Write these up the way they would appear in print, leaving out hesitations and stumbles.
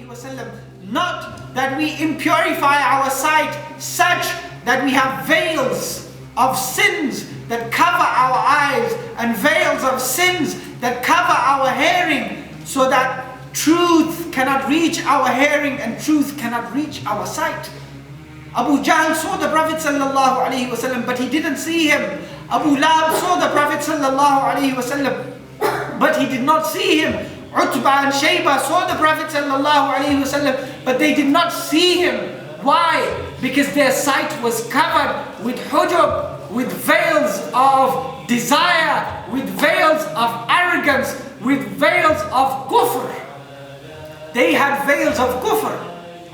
wasallam, not that we impurify our sight such that we have veils of sins that cover our eyes and veils of sins that cover our hearing, so that truth cannot reach our hearing and truth cannot reach our sight. Abu Jahl saw the Prophet sallallahu alaihi wasallam, but he didn't see him. Abu Lahab saw the Prophet sallallahu alaihi wasallam, but he did not see him. Utbah and Shayba saw the Prophet sallallahu alaihi wasallam, but they did not see him. Why? Because their sight was covered with hujub, with veils of desire, with veils of arrogance, with veils of kufr. They had veils of kufr,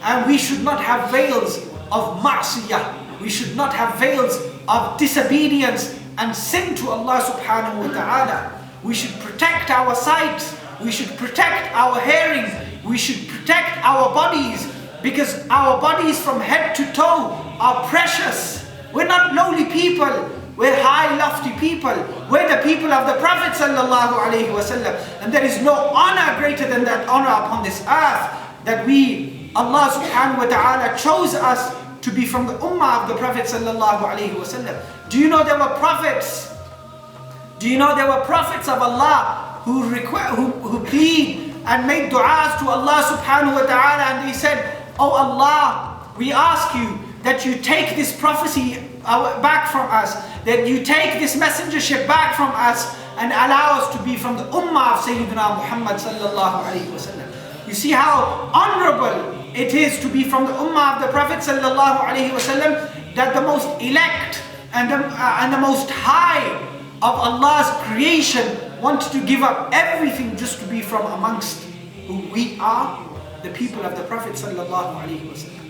and we should not have veils of ma'siyah. We should not have veils of disobedience and sin to Allah subhanahu wa ta'ala. We should protect our sight. We should protect our hearing. We should protect our bodies, because our bodies from head to toe are precious. We're not lowly people. We're high, lofty people. We're the people of the Prophet sallallahu alaihi wasallam, and there is no honor greater than that honor upon this earth, that Allah subhanahu wa ta'ala chose us to be from the ummah of the Prophet sallallahu alaihi wasallam. Do you know there were prophets? Do you know there were prophets of Allah who plead and made du'as to Allah subhanahu wa ta'ala, and they said, "Oh Allah, we ask you that you take this prophecy back from us, that you take this messengership back from us, and allow us to be from the ummah of Sayyidina Muhammad sallallahu alaihi wasallam." You see how honorable it is to be from the ummah of the Prophet sallallahu alaihi wasallam, that the most elect and the most high of Allah's creation want to give up everything just to be from amongst who we are, the people of the Prophet sallallahu alaihi wasallam.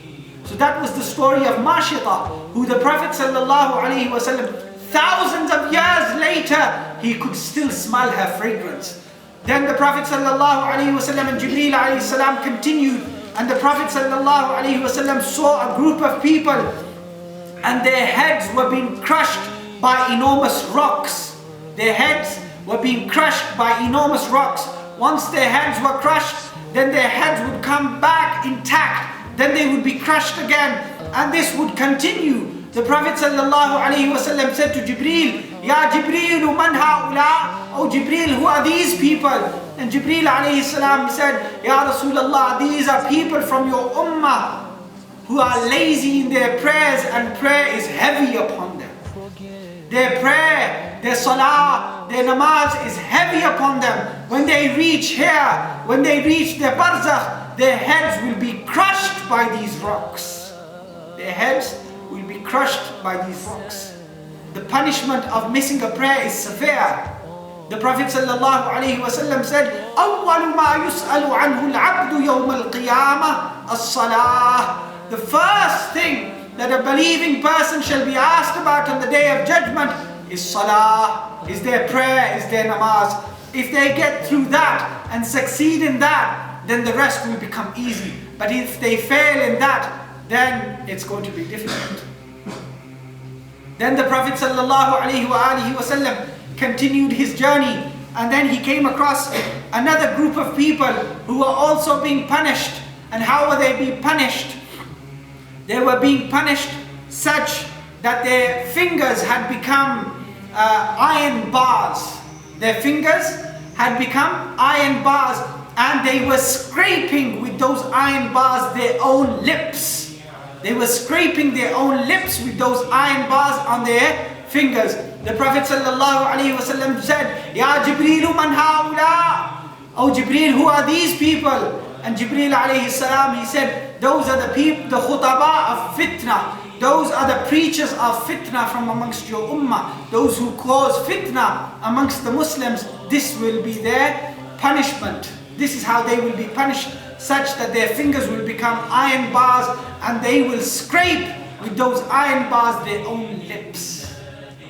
So that was the story of Mashita, who the Prophet sallallahu alaihi wasallam, thousands of years later, he could still smell her fragrance. Then the Prophet sallallahu alaihi wasallam and Jibreel alayhi salam continued, and the Prophet sallallahu alaihi wasallam saw a group of people, and their heads were being crushed by enormous rocks. Their heads were being crushed by enormous rocks. Once their heads were crushed, then their heads would come back intact. Then they would be crushed again, and this would continue. The Prophet sallallahu alaihi wasallam said to Jibreel, "Ya Jibreel, man haula?" Oh Jibreel, who are these people? And Jibreel alayhi salam said, "Ya Rasulullah, these are people from your ummah who are lazy in their prayers, and prayer is heavy upon them. Their prayer, their salah, their namaz is heavy upon them. When they reach here, when they reach their barzakh, their heads will be crushed by these rocks. Their heads will be crushed by these rocks." The punishment of missing a prayer is severe. The Prophet sallallahu alaihi wasallam said, "Awwalu ma yus'alu anhu al-'abdu yawm al-qiyamah as-salah." The first thing that a believing person shall be asked about on the day of judgment is salah, is their prayer, is their namaz. If they get through that and succeed in that, then the rest will become easy. But if they fail in that, then it's going to be difficult. Then the Prophet sallallahu alaihi wasallam continued his journey, and then he came across another group of people who were also being punished. And how were they being punished? They were being punished such that their fingers had become iron bars. Their fingers had become iron bars, and they were scraping with those iron bars their own lips. They were scraping their own lips with those iron bars on their fingers. The Prophet sallallahu alaihi wasallam said, "Ya Jibreel, man haula?" Oh Jibreel, who are these people? And Jibreel alayhi salam, he said, "Those are the people, the khutaba of fitna. Those are the preachers of fitna from amongst your ummah. Those who cause fitna amongst the Muslims. This will be their punishment. This is how they will be punished, such that their fingers will become iron bars, and they will scrape with those iron bars their own lips."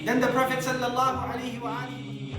Then the Prophet sallallahu alaihi wa alihi